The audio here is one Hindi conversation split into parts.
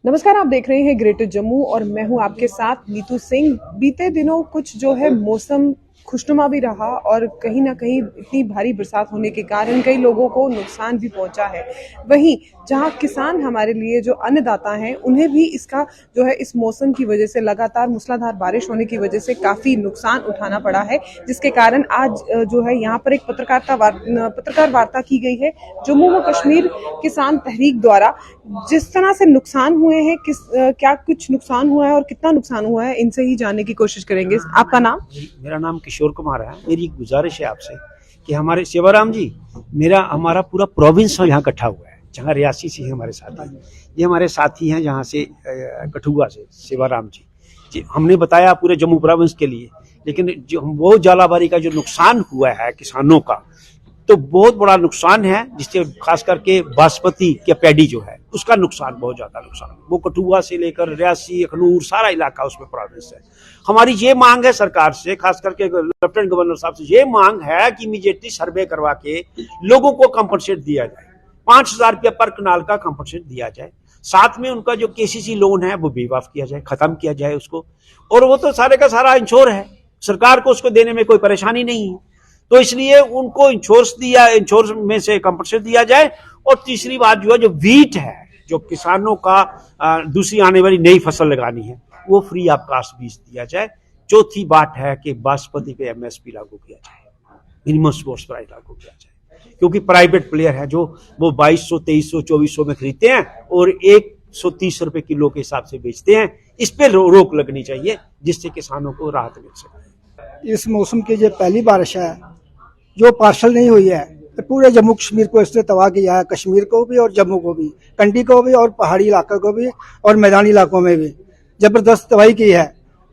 नमस्कार, आप देख रहे हैं ग्रेटर जम्मू और मैं हूं आपके साथ नीतू सिंह। बीते दिनों कुछ जो है मौसम खुशनुमा भी रहा और कहीं ना कहीं इतनी भारी बरसात होने के कारण कई लोगों को नुकसान भी पहुंचा है। वहीं जहां किसान हमारे लिए जो अन्नदाता हैं उन्हें भी इसका जो है इस मौसम की वजह से लगातार मूसलाधार बारिश होने की वजह से काफी नुकसान उठाना पड़ा है, जिसके कारण आज जो है यहाँ पर एक पत्रकार वार्ता की गई है। जम्मू व कश्मीर किसान तहरीक द्वारा जिस तरह से नुकसान हुए हैं, क्या कुछ नुकसान हुआ है और कितना नुकसान हुआ है, इनसे ही जानने की कोशिश करेंगे। आपका नाम? मेरा नाम किशोर कुमार है। मेरी गुजारिश है आपसे कि हमारे सेवाराम जी, हमारा पूरा प्रोविंस यहाँ इकट्ठा हुआ है, जहाँ रियासी से हमारे साथी, ये हमारे साथी हैं जहाँ से कठुआ से सेवाराम जी हमने बताया पूरे जम्मू प्रोविंस के लिए। लेकिन जो वो जालाबारी का जो नुकसान हुआ है किसानों का, तो बहुत बड़ा नुकसान है, जिससे खास करके बासमती के पैडी जो है उसका नुकसान, बहुत ज्यादा नुकसान। वो कठुआ से लेकर रियासी, अखनूर, सारा इलाका उसमें प्रोविंस है। हमारी ये मांग है सरकार से, खास करके लेफ्टिनेंट गवर्नर साहब से ये मांग है कि इमीडिएटली सर्वे करवा के लोगों को कंपनसेट दिया जाए। 5,000 रुपया पर कनाल का कंपनसेट दिया जाए। साथ में उनका जो केसीसी लोन है वो भी माफ किया जाए, खत्म किया जाए उसको। और वो तो सारे का सारा इंश्योर है, सरकार को उसको देने में कोई परेशानी नहीं है, तो इसलिए उनको इंश्योरेंस में से कंपनसेट दिया जाए। और तीसरी बात जो है, जो वीट है, जो किसानों का दूसरी आने वाली नई फसल लगानी है, वो फ्री ऑफ कास्ट बीज दिया जाए। चौथी बात है कि बासमती पे एमएसपी लागू किया जाए, मिनिमम सपोर्ट प्राइस लागू किया जाए, क्योंकि प्राइवेट प्लेयर है जो वो 2200, 2300, 2400 में खरीदते हैं और 130 रुपए किलो के हिसाब से बेचते हैं। इस पे रोक लगनी चाहिए, जिससे किसानों को राहत मिल सके। इस मौसम की जो पहली बारिश है जो पार्शल नहीं हुई है, तो पूरे जम्मू कश्मीर को इसने तबाह किया है, कश्मीर को भी और जम्मू को भी, कंडी को भी और पहाड़ी इलाकों को भी और मैदानी इलाकों में भी जबरदस्त तबाही की है।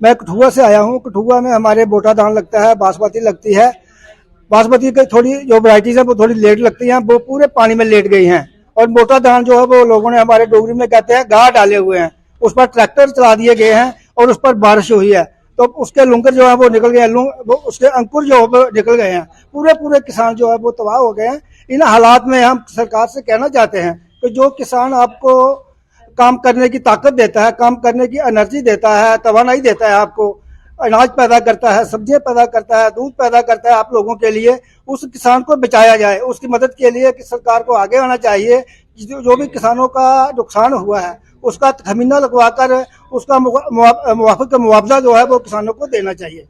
मैं कठुआ से आया हूँ। कठुआ में हमारे बोटा धान लगता है, बासमती लगती है। बासमती की थोड़ी जो वैरायटीज है वो थोड़ी लेट लगती हैं, वो पूरे पानी में लेट गई हैं। और मोटा धान जो है वो लोगों ने हमारे डोगरी में कहते हैं गाह डाले हुए हैं, उस पर ट्रैक्टर चला दिए गए हैं और उस पर बारिश हुई है, तो उसके लुंगर जो है वो निकल गए, वो उसके अंकुर जो है वो निकल गए हैं। पूरे किसान जो है वो तबाह हो गए हैं। इन हालात में हम सरकार से कहना चाहते हैं कि जो किसान आपको काम करने की ताकत देता है, काम करने की एनर्जी देता है, तवानाई देता है, आपको अनाज पैदा करता है, सब्जियां पैदा करता है, दूध पैदा करता है आप लोगों के लिए, उस किसान को बचाया जाए। उसकी मदद के लिए कि सरकार को आगे आना चाहिए। जो भी किसानों का नुकसान हुआ है उसका खमीना लगवाकर उसका मुआवजा मुआवजा जो है वो किसानों को देना चाहिए।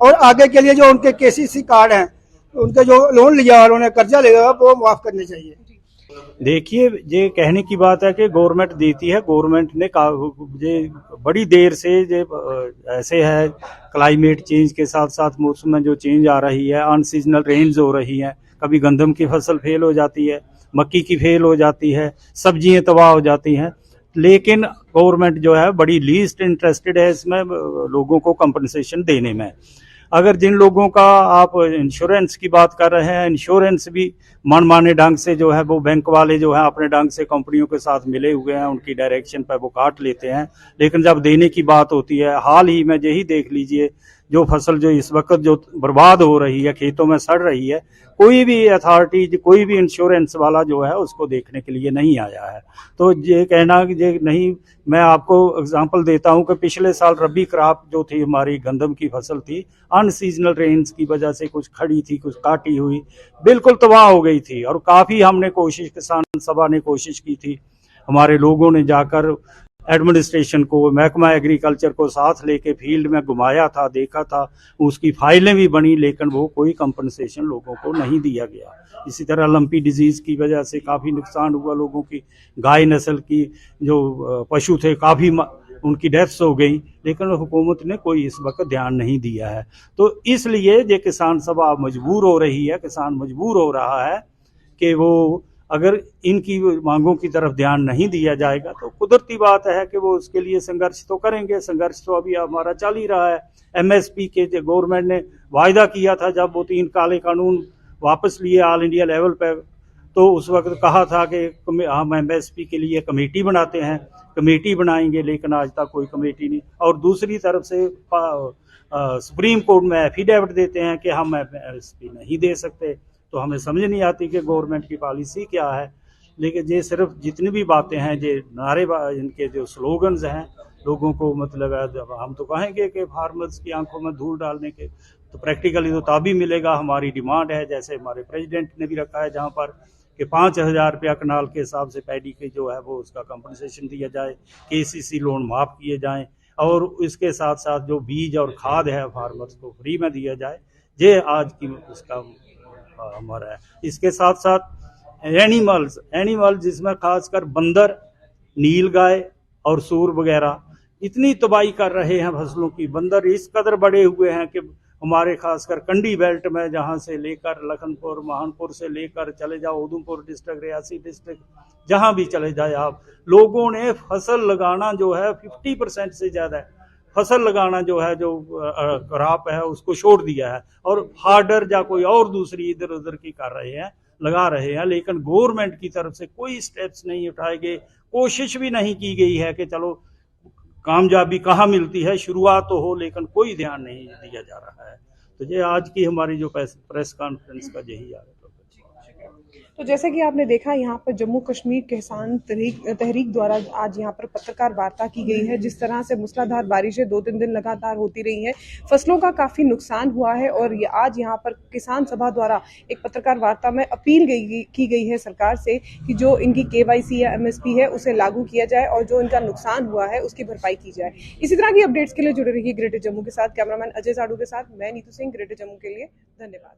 और आगे के लिए जो उनके केसीसी कार्ड हैं, उनके जो लोन लिया और उन्हें कर्जा लिया वो माफ करने चाहिए। देखिए, ये कहने की बात है कि गवर्नमेंट देती है, गवर्नमेंट ने ये बड़ी देर से ये ऐसे है, क्लाइमेट चेंज के साथ साथ मौसम में जो चेंज आ रही है, अनसीजनल रेन्स हो रही हैं, कभी गंदम की फसल फेल हो जाती है, मक्की की फेल हो जाती है, सब्जियां तबाह हो जाती हैं। लेकिन गवर्नमेंट जो है बड़ी लीस्ट इंटरेस्टेड है इसमें लोगों को कंपनसेशन देने में। अगर जिन लोगों का आप इंश्योरेंस की बात कर रहे हैं, इंश्योरेंस भी मनमाने ढंग से जो है वो बैंक वाले जो है अपने ढंग से कंपनियों के साथ मिले हुए हैं, उनकी डायरेक्शन पर वो काट लेते हैं। लेकिन जब देने की बात होती है, हाल ही में यही देख लीजिए, जो फसल जो इस वक्त जो बर्बाद हो रही है, खेतों में सड़ रही है, कोई भी अथॉरिटी, कोई भी इंश्योरेंस वाला जो है उसको देखने के लिए नहीं आया है। तो ये कहना कि ये नहीं, मैं आपको एग्जांपल देता हूं कि पिछले साल रबी क्रॉप जो थी हमारी गंदम की फसल थी, अनसीजनल रेन्स की वजह से कुछ खड़ी थी, कुछ काटी हुई, बिल्कुल तबाह हो गई थी। और काफी हमने कोशिश, किसान सभा ने कोशिश की थी, हमारे लोगों ने जाकर एडमिनिस्ट्रेशन को, महकमा एग्रीकल्चर को साथ लेके फील्ड में घुमाया था, देखा था, उसकी फाइलें भी बनी, लेकिन वो कोई कंपनसेशन लोगों को नहीं दिया गया। इसी तरह लंपी डिजीज की वजह से काफ़ी नुकसान हुआ लोगों की, गाय नस्ल की जो पशु थे काफ़ी उनकी डेथ्स हो गई, लेकिन हुकूमत ने कोई इस वक्त ध्यान नहीं दिया है। तो इसलिए ये किसान सभा मजबूर हो रही है, किसान मजबूर हो रहा है कि वो अगर इनकी मांगों की तरफ ध्यान नहीं दिया जाएगा तो कुदरती बात है कि वो उसके लिए संघर्ष तो करेंगे। संघर्ष तो अभी हमारा चल ही रहा है। एमएसपी के जो गवर्नमेंट ने वायदा किया था, जब वो 3 काले कानून वापस लिए ऑल इंडिया लेवल पर, तो उस वक्त कहा था कि हम एमएसपी के लिए कमेटी बनाते हैं, कमेटी बनाएंगे, लेकिन आज तक कोई कमेटी नहीं। और दूसरी तरफ से सुप्रीम कोर्ट में एफिडेविट देते हैं कि हम एमएसपी नहीं दे सकते। तो हमें समझ नहीं आती कि गवर्नमेंट की पॉलिसी क्या है। लेकिन ये सिर्फ जितनी भी बातें हैं, ये नारे इनके जो स्लोगन्स हैं, लोगों को मतलब हम तो कहेंगे कि फार्मर्स की आंखों में धूल डालने के, तो प्रैक्टिकली तो तभी मिलेगा। हमारी डिमांड है, जैसे हमारे प्रेसिडेंट ने भी रखा है, जहाँ पर कि 5,000 रुपया कनाल के हिसाब से पैडी के जो है वो उसका कंपनसेशन दिया जाए, KCC लोन माफ़ किए जाएं, और इसके साथ साथ जो बीज और खाद है फार्मर्स को फ्री में दिया जाए। ये आज की उसका हमारा है। इसके साथ साथ एनिमल्स जिसमें खासकर बंदर, नीलगाय और सूर वगैरह इतनी तबाही कर रहे हैं फसलों की। बंदर इस कदर बड़े हुए हैं कि हमारे खासकर कंडी बेल्ट में, जहाँ से लेकर लखनपुर, महानपुर से लेकर चले जाओ उधमपुर डिस्ट्रिक्ट, रियासी डिस्ट्रिक्ट, जहाँ भी चले जाए आप, लोगों ने फसल लगाना जो है 50% से ज़्यादा है, फसल लगाना जो है, जो क्रॉप है उसको छोड़ दिया है, और फार्डर या कोई और दूसरी इधर उधर की कर रहे हैं, लगा रहे हैं। लेकिन गवर्नमेंट की तरफ से कोई स्टेप्स नहीं उठाए गए, कोशिश भी नहीं की गई है कि चलो कामयाबी कहाँ मिलती है, शुरुआत तो हो, लेकिन कोई ध्यान नहीं दिया जा रहा है। तो ये आज की हमारी जो प्रेस कॉन्फ्रेंस का यही है। तो जैसे कि आपने देखा, यहाँ पर जम्मू कश्मीर किसान तहरीक द्वारा आज यहाँ पर पत्रकार वार्ता की गई है। जिस तरह से मूसलाधार बारिशें 2-3 दिन लगातार होती रही हैं, फसलों का काफ़ी नुकसान हुआ है, और आज यहाँ पर किसान सभा द्वारा एक पत्रकार वार्ता में अपील की गई है सरकार से कि जो इनकी KYC या MSP है उसे लागू किया जाए, और जो इनका नुकसान हुआ है उसकी भरपाई की जाए। इसी तरह की अपडेट्स के लिए जुड़े रहिए ग्रेटर जम्मू के साथ। कैमरामैन अजय साडू के साथ मैं नीतू सिंह, ग्रेटर जम्मू के लिए। धन्यवाद।